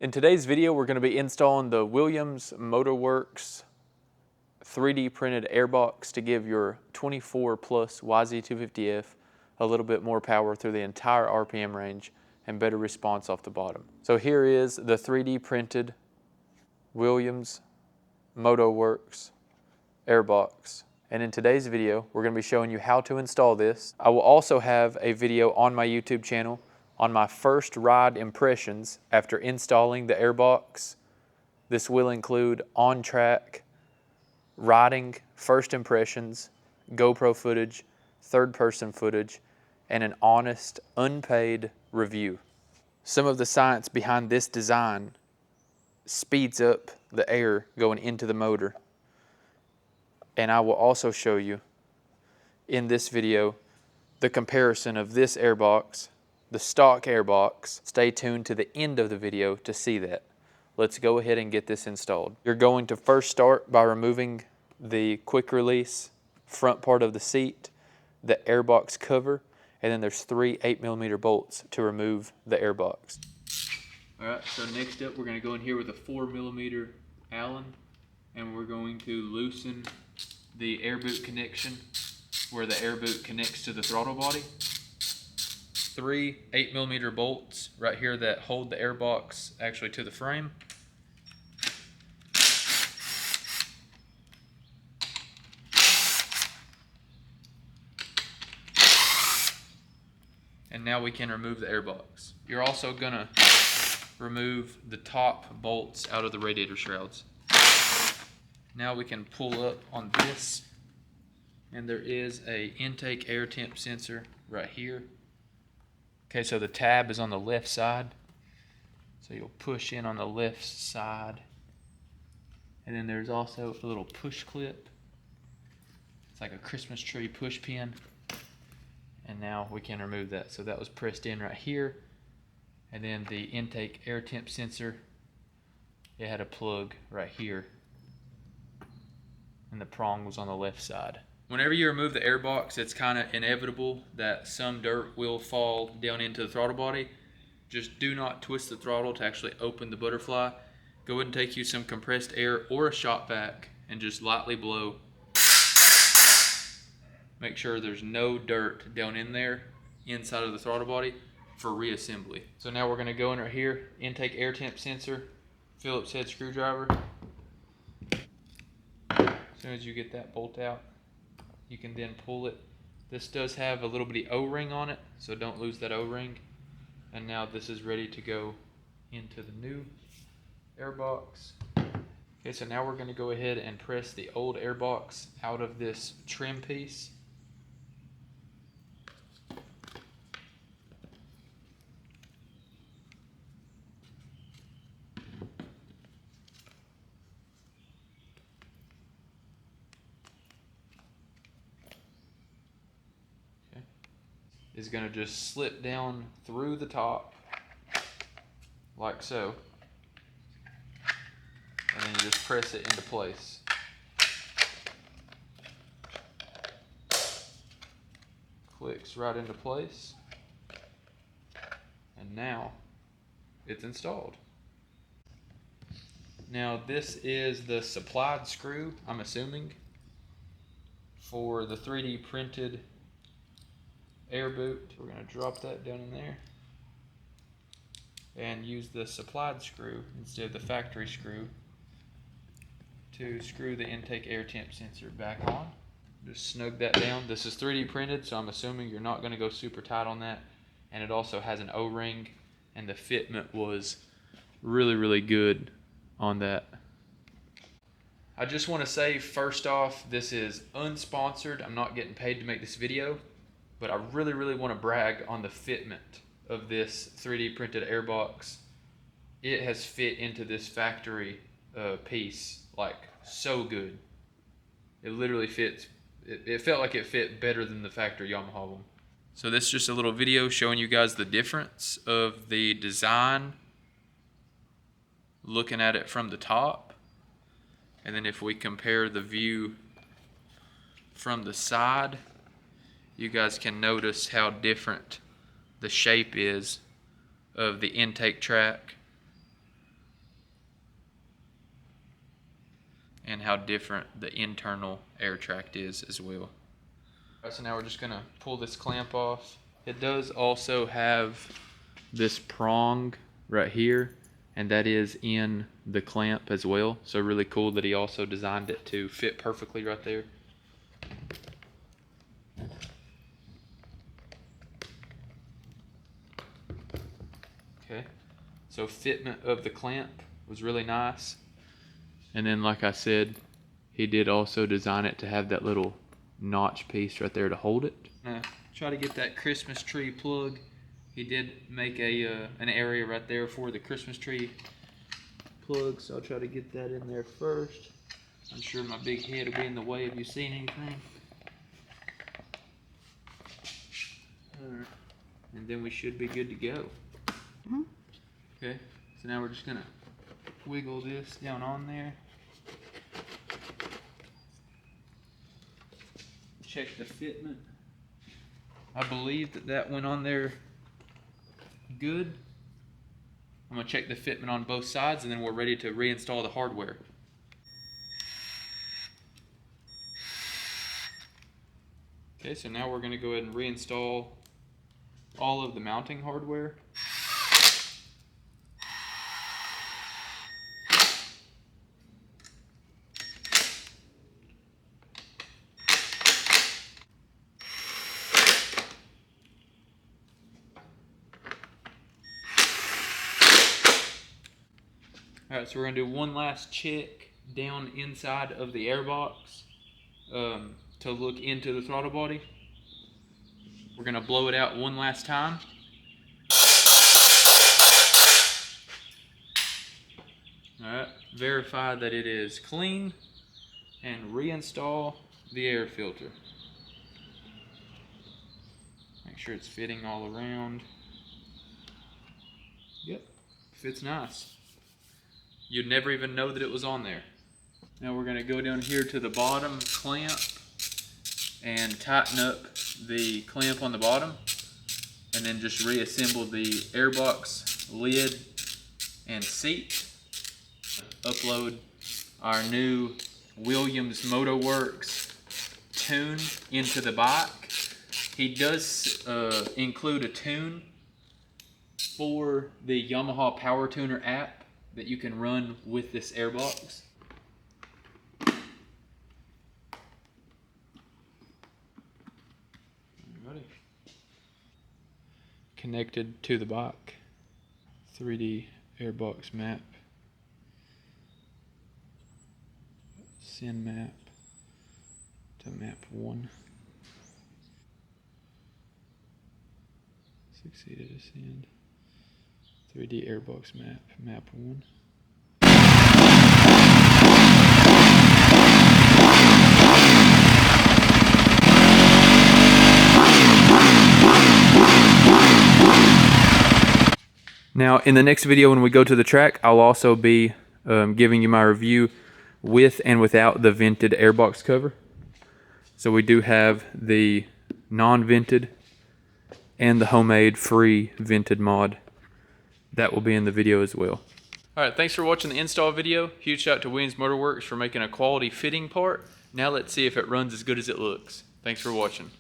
In today's video, we're going to be installing the Williams motowerx 3D printed airbox to give your 24 plus YZ250F a little bit more power through the entire RPM range and better response off the bottom. So here is the 3D printed Williams motowerx airbox. And in today's video, we're going to be showing you how to install this. I will also have a video on my YouTube channel on my first ride impressions after installing the airbox. This will include on-track riding first impressions, GoPro footage, third-person footage, and an honest, unpaid review. Some of the science behind this design speeds up the air going into the motor. And I will also show you in this video the comparison of this airbox, the stock airbox. Stay tuned to the end of the video to see that. Let's go ahead and get this installed. You're going to first start by removing the quick release front part of the seat, the airbox cover, and then there's 3 8mm bolts to remove the airbox. Alright, so next up we're going to go in here with a 4mm Allen, and we're going to loosen the air boot connection where the air boot connects to the throttle body. 3 8mm bolts right here that hold the airbox actually to the frame. And now we can remove the airbox. You're also gonna remove the top bolts out of the radiator shrouds. Now we can pull up on this, and there is a intake air temp sensor right here. Okay, so the tab is on the left side. So you'll push in on the left side. And then there's also a little push clip. It's like a Christmas tree push pin. And now we can remove that. So that was pressed in right here. And then the intake air temp sensor, it had a plug right here. And the prong was on the left side. Whenever you remove the airbox, it's kind of inevitable that some dirt will fall down into the throttle body. Just do not twist the throttle to actually open the butterfly. Go ahead and take you some compressed air or a shop vac and just lightly blow. Make sure there's no dirt down in there inside of the throttle body for reassembly. So now we're going to go in right here, intake air temp sensor, Phillips head screwdriver. As soon as you get that bolt out, you can then pull it. This does have a little bitty O-ring on it, so don't lose that O-ring. And now this is ready to go into the new airbox. Okay, so now we're going to go ahead and press the old airbox out of this trim piece. Is going to just slip down through the top like so, and then you just press it into place. Clicks right into place, and now it's installed. Now this is the supplied screw, I'm assuming, for the 3D printed air boot. We're going to drop that down in there and use the supplied screw instead of the factory screw to screw the intake air temp sensor back on. Just snug that down. This is 3D printed, so I'm assuming you're not going to go super tight on that. And it also has an O-ring, and the fitment was really good on that. I just want to say, first off, this is unsponsored. I'm not getting paid to make this video. But I really want to brag on the fitment of this 3D printed airbox. It has fit into this factory piece like so good. It literally fits. It felt like it fit better than the factory Yamaha one. So this is just a little video showing you guys the difference of the design, looking at it from the top. And then if we compare the view from the side, you guys can notice how different the shape is of the intake track and how different the internal air tract is as well. Alright, so now we're just gonna pull this clamp off. It does also have this prong right here, and that is in the clamp as well. So really cool that he also designed it to fit perfectly right there. Okay, so fitment of the clamp was really nice. And then like I said, he did also design it to have that little notch piece right there to hold it. Try to get that Christmas tree plug. He did make an area right there for the Christmas tree plug, so I'll try to get that in there first. I'm sure my big head will be in the way. Have you seen anything? And then we should be good to go. Okay, so now we're just gonna wiggle this down on there. Check the fitment. I believe that went on there good. I'm gonna check the fitment on both sides, and then we're ready to reinstall the hardware. Okay, so now we're gonna go ahead and reinstall all of the mounting hardware. Alright, so we're going to do one last check down inside of the airbox to look into the throttle body. We're going to blow it out one last time. Alright, verify that it is clean and reinstall the air filter. Make sure it's fitting all around. Yep, fits nice. You'd never even know that it was on there. Now we're going to go down here to the bottom clamp and tighten up the clamp on the bottom, and then just reassemble the airbox lid and seat. Upload our new Williams motowerx tune into the bike. He does include a tune for the Yamaha Power Tuner app that you can run with this airbox. Alrighty. Connected to the bike. 3D airbox map. Send map to map 1. Succeeded to send. 3D airbox map, map 1. Now in the next video when we go to the track, I'll also be giving you my review with and without the vented airbox cover. So we do have the non-vented and the homemade free vented mod. That will be in the video as well. Alright, thanks for watching the install video. Huge shout out to Williams Motorworks for making a quality fitting part. Now let's see if it runs as good as it looks. Thanks for watching.